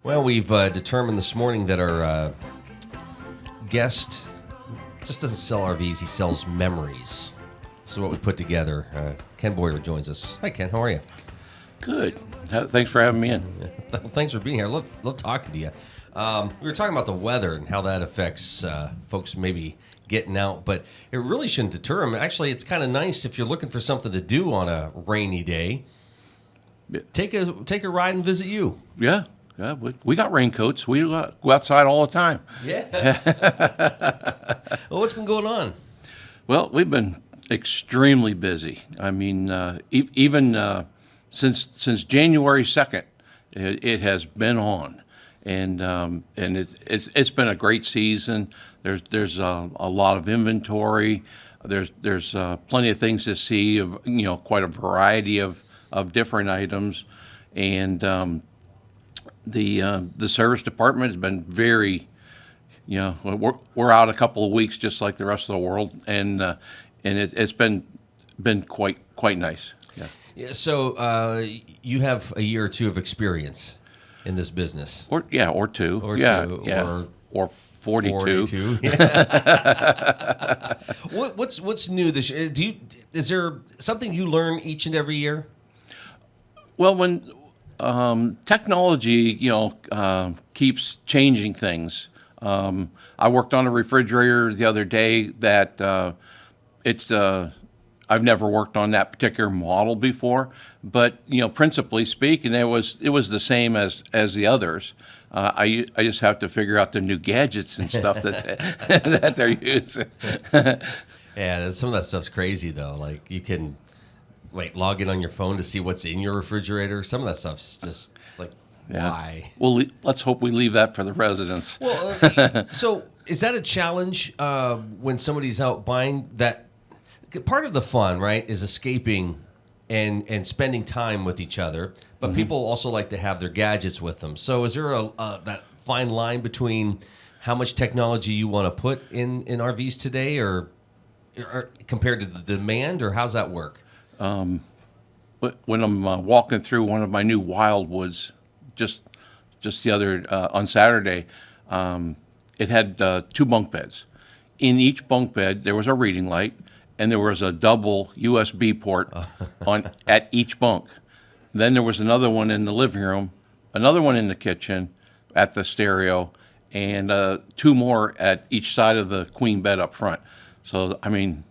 Well, we've determined this morning that our guest just doesn't sell RVs, he sells memories. This is what we put together. Ken Boyer joins us. Hi, Ken. How are you? Good. Thanks for having me in. Well, thanks for being here. I love talking to you. We were talking about the weather and how that affects folks maybe getting out, but it really shouldn't deter them. Actually, it's kind of nice if you're looking for something to do on a rainy day. Take a ride and visit you. Yeah. Yeah, we got raincoats. We go outside all the time. Yeah. Well, what's been going on? Well, we've been extremely busy. I mean, even since January 2nd, it has been on, and it's been a great season. There's a lot of inventory. There's plenty of things to see. Quite a variety of different items, and the service department has been very, we're out a couple of weeks just like the rest of the world, and it's been quite nice. Yeah. Yeah. So you have a year or two of experience in this business, Or two. Or 42. Yeah. What's new this year? Is there something you learn each and every year? Well, when technology, keeps changing things. I worked on a refrigerator the other day that I've never worked on that particular model before, but principally speaking, it was the same as the others. I just have to figure out the new gadgets and stuff that they're using. Yeah, some of that stuff's crazy though. Like you can log in on your phone to see what's in your refrigerator. Some of that stuff's just like, why? Well, let's hope we leave that for the residents. Well, so is that a challenge when somebody's out buying that? Part of the fun, right, is escaping and spending time with each other. But people also like to have their gadgets with them. So is there that fine line between how much technology you want to put in RVs today, or compared to the demand, or how's that work? When I'm walking through one of my new Wildwoods, just the other on Saturday, it had 2 bunk beds. In each bunk bed, there was a reading light, and there was a double USB port at each bunk. Then there was another one in the living room, another one in the kitchen, at the stereo, and 2 more at each side of the queen bed up front. So I mean,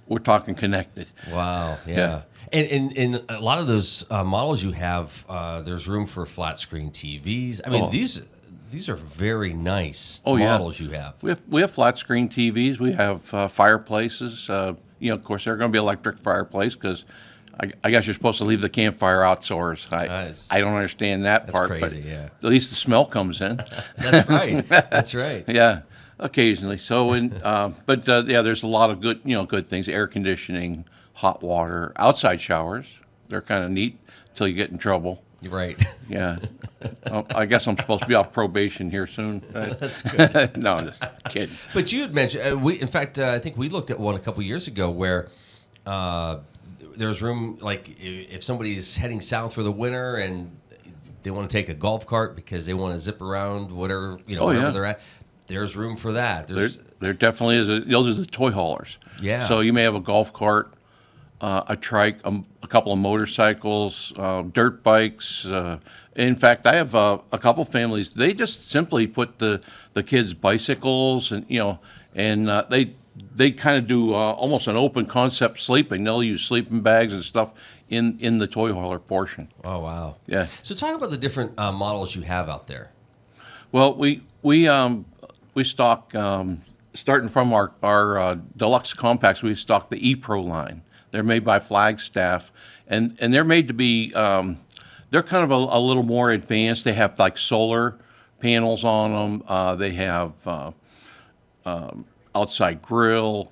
we're talking connected. Wow, yeah. And in a lot of those models you have, there's room for flat screen TVs. I mean, these are very nice models you have. We have flat screen TVs. We have fireplaces. Of course, they're going to be electric fireplace because I guess you're supposed to leave the campfire outdoors. I don't understand that part. That's crazy, but yeah. At least the smell comes in. That's right. That's right. Yeah. Occasionally. So, there's a lot of good things. Air conditioning, hot water, outside showers. They're kind of neat until you get in trouble. You're right. Yeah. I guess I'm supposed to be off probation here soon. Right? That's good. No, I'm just kidding. But you had mentioned, I think we looked at one a couple years ago where there's room, like if somebody's heading south for the winter and they want to take a golf cart because they want to zip around whatever, wherever they're at. There's room for that. There definitely is. Those are the toy haulers. Yeah. So you may have a golf cart, a trike, a couple of motorcycles, dirt bikes. In fact, I have a couple families. They just simply put the kids' bicycles and they kind of do almost an open concept sleeping. They'll use sleeping bags and stuff in the toy hauler portion. Oh wow. Yeah. So talk about the different models you have out there. Well, we stock, starting from our deluxe compacts, we stock the E-Pro line. They're made by Flagstaff, and they're made to be, they're kind of a little more advanced. They have like solar panels on them. They have outside grill,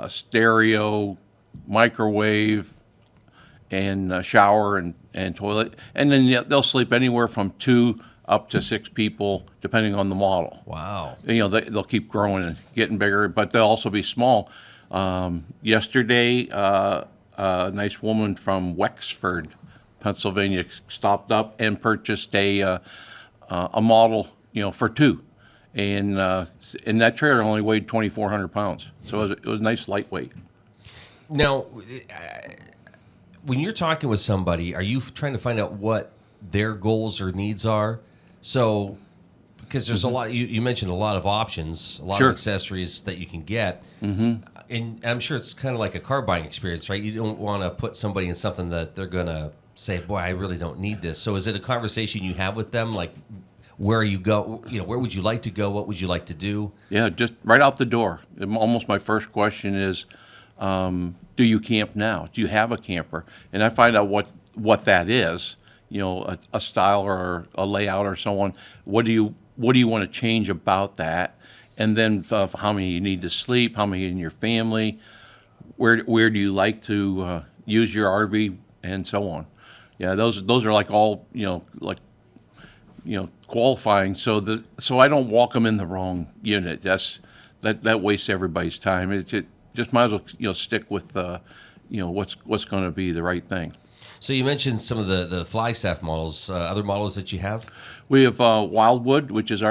stereo, microwave, and shower and toilet. And then they'll sleep anywhere from 2 up to 6 people, depending on the model. Wow. They'll keep growing and getting bigger, but they'll also be small. Yesterday, a nice woman from Wexford Pennsylvania, stopped up and purchased a model, for two, and that trailer only weighed 2,400 pounds, so it was nice lightweight. Now, when you're talking with somebody, are you trying to find out what their goals or needs are? So, because there's a lot, you mentioned a lot of options, a lot Sure. of accessories that you can get. Mm-hmm. And I'm sure it's kind of like a car buying experience, right? You don't want to put somebody in something that they're going to say, boy, I really don't need this. So is it a conversation you have with them? Like, where you go, where would you like to go? What would you like to do? Yeah, just right out the door. Almost my first question is, do you camp now? Do you have a camper? And I find out what that is, a style or a layout or so on. What do you want to change about that? And then how many you need to sleep, how many in your family, where do you like to use your RV, and so on. Yeah, those are like all qualifying, so I don't walk them in the wrong unit. That wastes everybody's time. It just might as well stick with what's going to be the right thing. So you mentioned some of the Flagstaff models, other models that you have. We have Wildwood, which is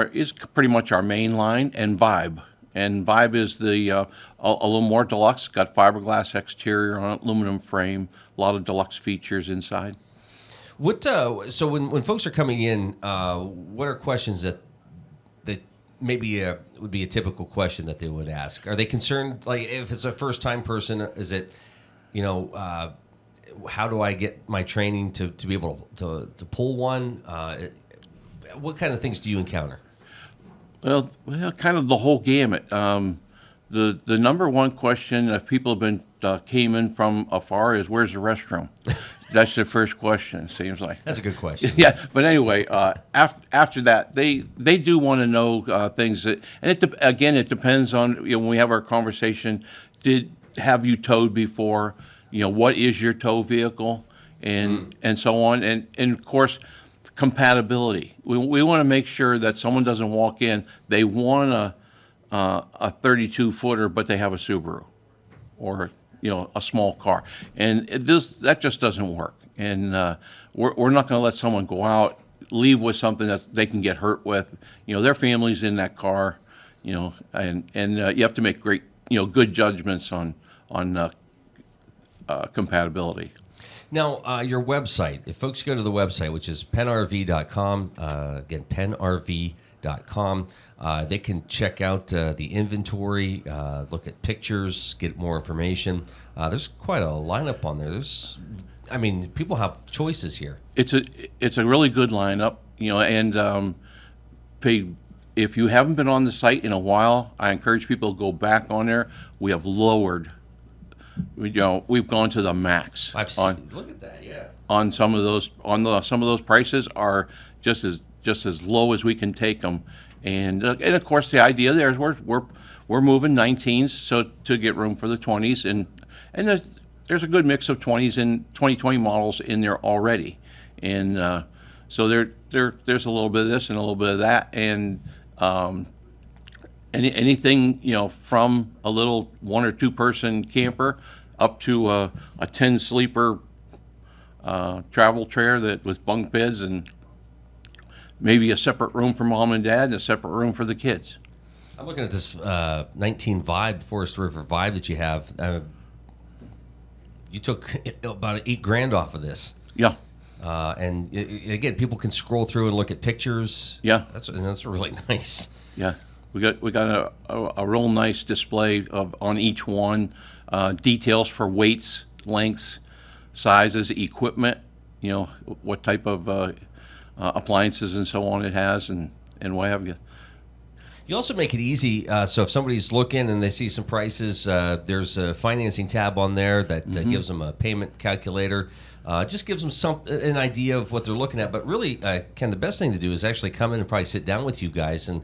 pretty much our main line, and Vibe. And Vibe is the a little more deluxe. Got fiberglass exterior on it, aluminum frame, a lot of deluxe features inside. What so when folks are coming in, what are questions that maybe would be a typical question that they would ask? Are they concerned, like if it's a first time person, is it how do I get my training to be able to pull one? What kind of things do you encounter? Well, kind of the whole gamut. The number one question, if people have been came in from afar, is where's the restroom? That's the first question. It seems like That's a good question. Yeah, but anyway, after that, they do want to know things that, and it depends on when we have our conversation. Have you towed before? What is your tow vehicle, and so on, and of course, compatibility. We want to make sure that someone doesn't walk in, they want a 32-footer, but they have a Subaru, or a small car, and that just doesn't work. And we're not going to let someone go out, leave with something that they can get hurt with. Their family's in that car, and you have to make great, good judgments on compatibility. Now, your website, if folks go to the website, which is pennrv.com, again, pennrv.com, they can check out the inventory, look at pictures, get more information. There's quite a lineup on there. People have choices here. It's a really good lineup, and if you haven't been on the site in a while, I encourage people to go back on there. We have lowered. We've gone to the max. I've seen. Look at that, yeah. On some of those, some of those prices are just as low as we can take them, and of course the idea there is we're moving 19s so to get room for the 20s, and there's a good mix of 20s and 2020 models in there already, and so there's a little bit of this and a little bit of that, and anything from a little 1 or 2 person camper up to a 10 sleeper travel trailer with bunk beds and maybe a separate room for mom and dad and a separate room for the kids. I'm looking at this 19 Vibe, Forest River Vibe that you have. You took about $8,000 off of this. Yeah. And again, people can scroll through and look at pictures. Yeah. That's really nice. Yeah. We got a real nice display on each one, details for weights, lengths, sizes, equipment, what type of appliances and so on it has, and what have you. You also make it easy, so if somebody's looking and they see some prices, there's a financing tab on there that gives them a payment calculator. Just gives them an idea of what they're looking at. But really, Ken, the best thing to do is actually come in and probably sit down with you guys and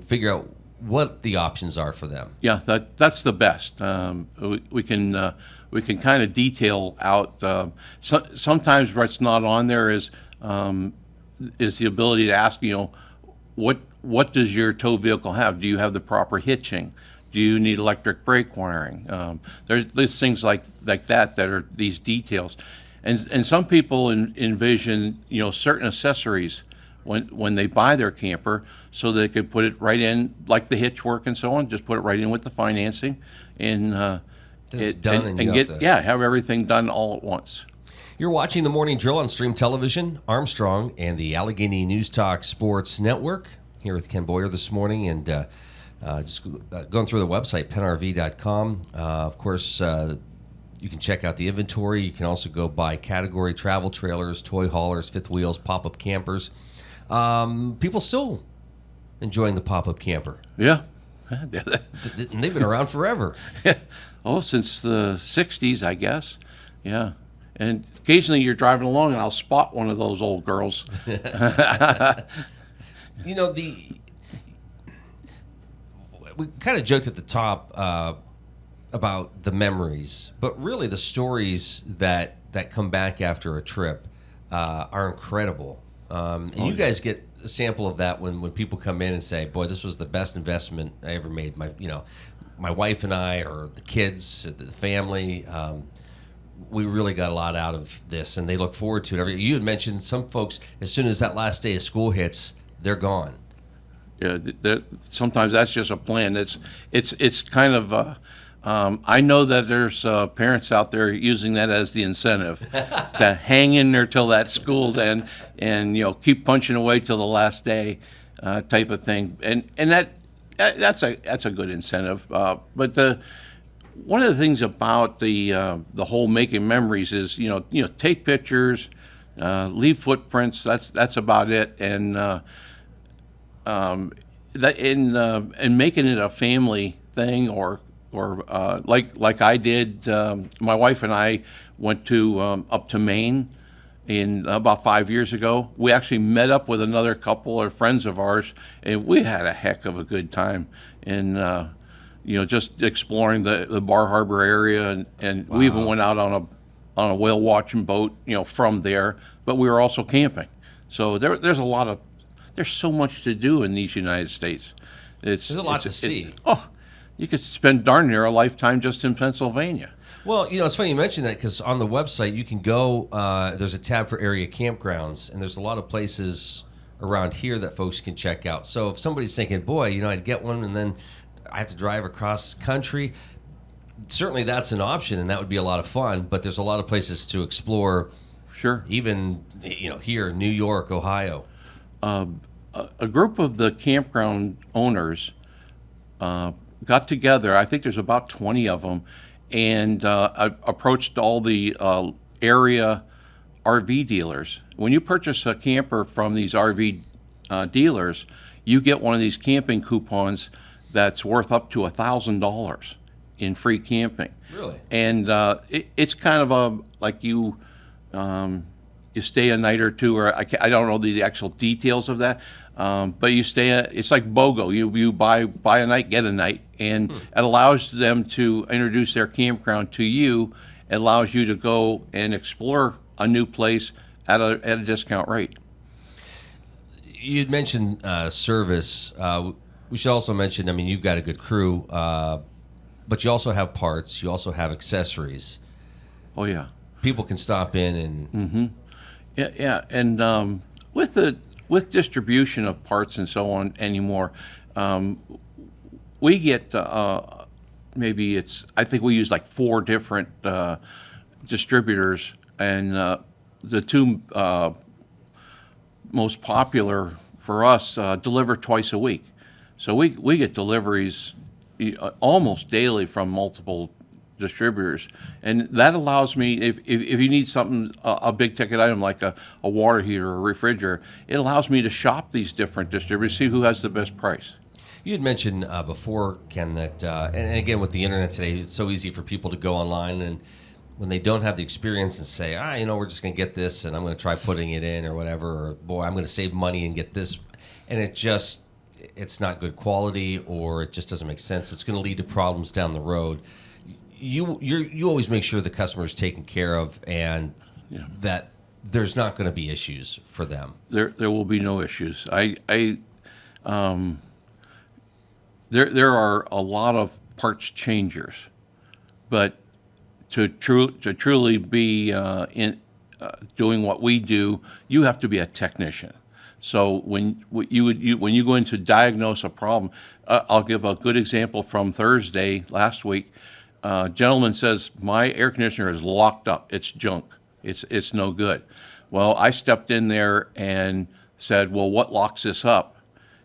figure out what the options are for them. Yeah, that's the best. We can kind of detail out. Sometimes what's not on there is the ability to ask, what does your tow vehicle have? Do you have the proper hitching? Do you need electric brake wiring? There's things like that are these details. And some people envision, certain accessories when they buy their camper, so they could put it right in, like the hitch work and so on. Just put it right in with the financing, and It's done, and you get have to- have everything done all at once. You're watching the Morning Drill on Stream Television, Armstrong, and the Allegheny News Talk Sports Network. Here with Ken Boyer this morning, and just going through the website, pennrv.com. Of course, you can check out the inventory. You can also go by category: travel trailers, toy haulers, fifth wheels, pop-up campers. People still enjoying the pop-up camper. Yeah. And they've been around forever. Oh, since the 60s, I guess. Yeah. And occasionally you're driving along and I'll spot one of those old girls. We kind of joked at the top about the memories, but really the stories that come back after a trip are incredible. And you guys get a sample of that when people come in and say, "Boy, this was the best investment I ever made." My wife and I, or the kids, the family, we really got a lot out of this, and they look forward to it. You had mentioned some folks, as soon as that last day of school hits, they're gone. Yeah, sometimes that's just a plan. It's kind of. I know that there's parents out there using that as the incentive to hang in there till that school's end, and keep punching away till the last day, type of thing. And that's a good incentive. But one of the things about the whole making memories is take pictures, leave footprints. That's about it. And that in making it a family thing, or like I did. My wife and I went to up to Maine in about 5 years ago. We actually met up with another couple of friends of ours, and we had a heck of a good time. And just exploring the Bar Harbor area, and Wow. We even went out on a whale watching boat, from there. But we were also camping. So there's so much to do in these United States. There's a lot to see. You could spend darn near a lifetime just in Pennsylvania. Well, it's funny you mention that, because on the website you can go, there's a tab for area campgrounds, and there's a lot of places around here that folks can check out. So if somebody's thinking, boy, I'd get one and then I have to drive across country, certainly that's an option, and that would be a lot of fun, but there's a lot of places to explore. Sure. Even, here in New York, Ohio. A group of the campground owners got together. I think there's about 20 of them, and approached all the area RV dealers. When you purchase a camper from these RV dealers, you get one of these camping coupons that's worth up to $1,000 in free camping. Really? And it's kind of like you stay a night or two, or I don't know the actual details of that. But you stay. It's like BOGO. You buy a night, get a night, and it allows them to introduce their campground to you. It allows you to go and explore a new place at a discount rate. You'd mentioned service. We should also mention, you've got a good crew, but you also have parts. You also have accessories. Oh yeah. People can stop in and. Mm-hmm. Yeah. And with distribution of parts and so on anymore, we get I think we use like 4 different distributors, and the 2 most popular for us deliver twice a week. So we get deliveries almost daily from multiple distributors, and that allows me, if you need something, a big ticket item like a water heater or a refrigerator, it allows me to shop these different distributors, see who has the best price. You had mentioned before, Ken, that and again with the internet today, it's so easy for people to go online, and when they don't have the experience and say, we're just going to get this and I'm going to try putting it in or whatever, or boy, I'm going to save money and get this, and it's not good quality, or it just doesn't make sense. It's going to lead to problems down the road. You always make sure the customer is taken care of, and that there's not going to be issues for them. There will be no issues. There are a lot of parts changers, but to truly be doing what we do, you have to be a technician. So when you go in to diagnose a problem, I'll give a good example from Thursday last week. Gentleman says, my air conditioner is locked up. It's junk. It's no good. Well, I stepped in there and said, well, what locks this up?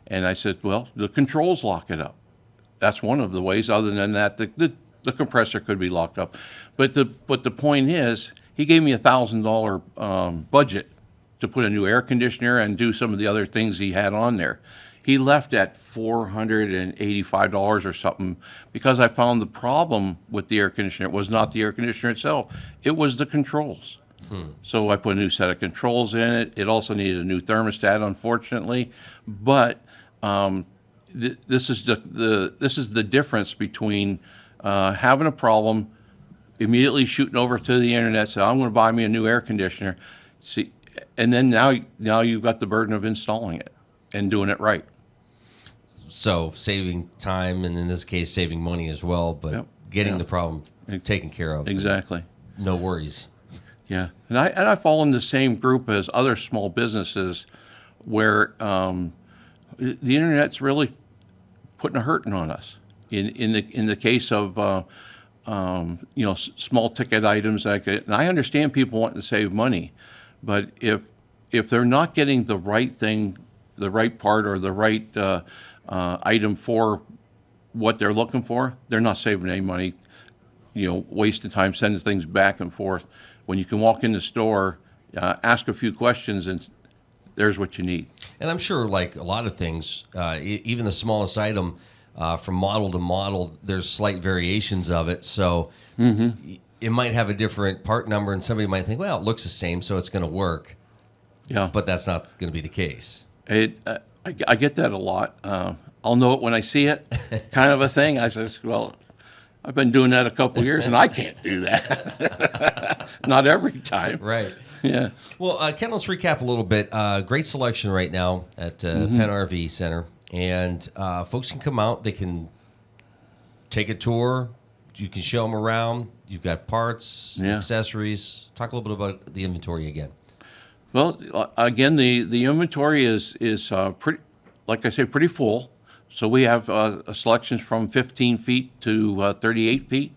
And I said, well, the controls lock it up. That's one of the ways. Other than that, the compressor could be locked up. But the point is, he gave me $1,000 budget to put a new air conditioner and do some of the other things he had on there. He left at $485 or something because I found the problem with the air conditioner was not the air conditioner itself. It was the controls. So I put a new set of controls in it. It also needed a new thermostat, unfortunately. But this is the difference between having a problem, immediately shooting over to the internet, saying, I'm going to buy me a new air conditioner. See, and then now you've got the burden of installing it and doing it right. So saving time, and in this case, saving money as well, but getting the problem taken care of. Exactly. No worries. Yeah, and I fall in the same group as other small businesses where the internet's really putting a hurting on us. In the case of small ticket items like it, and I understand people wanting to save money, but if they're not getting the right thing, the right part, or the right item for what they're looking for, they're not saving any money. Wasting time sending things back and forth. When you can walk in the store, ask a few questions, and there's what you need. And I'm sure, like a lot of things, even the smallest item, from model to model, there's slight variations of it. So it might have a different part number, and somebody might think, well, it looks the same, so it's going to work. Yeah. But that's not going to be the case. I get that a lot. I'll know it when I see it, kind of a thing. I says, well, I've been doing that a couple of years, and I can't do that. Not every time. Right. Yeah. Well, Ken, let's recap a little bit. Great selection right now at Penn RV Center. And folks can come out. They can take a tour. You can show them around. You've got parts, accessories. Talk a little bit about the inventory again. Well, again, the inventory is pretty, like I say, pretty full. So we have selections from 15 feet to 38 feet.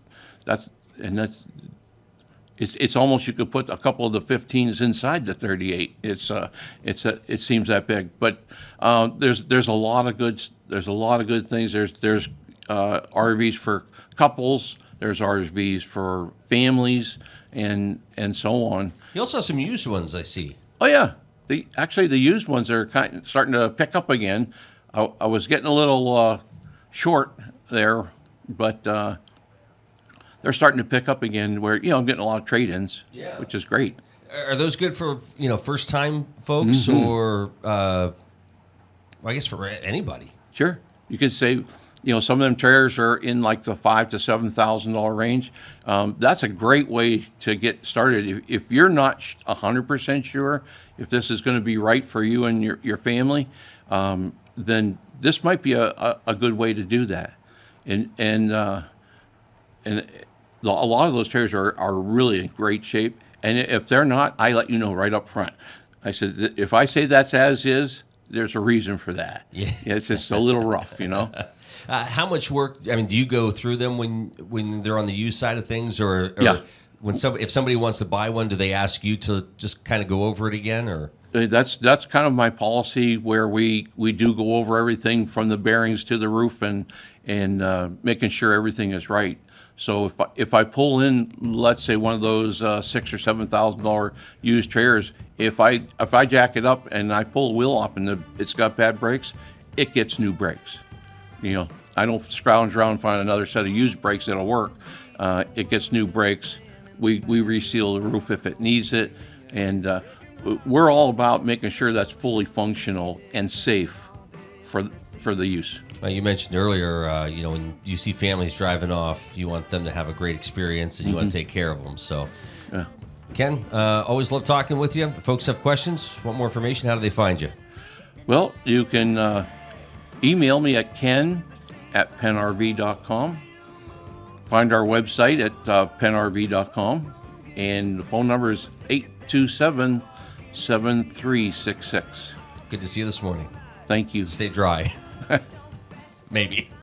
It's almost, you could put a couple of the 15s inside the 38. It seems that big, but there's a lot of good things. There's RVs for couples. There's RVs for families, and so on. You also have some used ones, I see. Oh yeah, the used ones are starting to pick up again. I was getting a little short there, but they're starting to pick up again. Where I'm getting a lot of trade-ins, which is great. Are those good for first-time folks, or I guess for anybody? Sure, you could say some of them trailers are in like the $5,000 to $7,000 range. That's a great way to get started. If you're not 100% sure if this is going to be right for you and your family, then this might be a good way to do that. And a lot of those trailers are really in great shape. And if they're not, I let you know right up front. I said, if I say that's as is, there's a reason for that. Yeah, it's just a little rough, How much work? I mean, do you go through them when they're on the used side of things, or when if somebody wants to buy one, do they ask you to just kind of go over it again, or? That's kind of my policy, where we do go over everything from the bearings to the roof and making sure everything is right. So if I pull in, let's say, one of those $6,000 or $7,000 used trailers, if I jack it up and I pull the wheel off and it's got bad brakes, it gets new brakes. I don't scrounge around and find another set of used brakes that'll work. It gets new brakes. We reseal the roof if it needs it, and we're all about making sure that's fully functional and safe for the use. You mentioned earlier, when you see families driving off, you want them to have a great experience, and you want to take care of them. So, Ken, always love talking with you. If folks have questions, want more information, how do they find you? Well, you can email me at ken@pennrv.com. Find our website at pennrv.com, and the phone number is 627-7366. Good to see you this morning. Thank you. Stay dry. Maybe.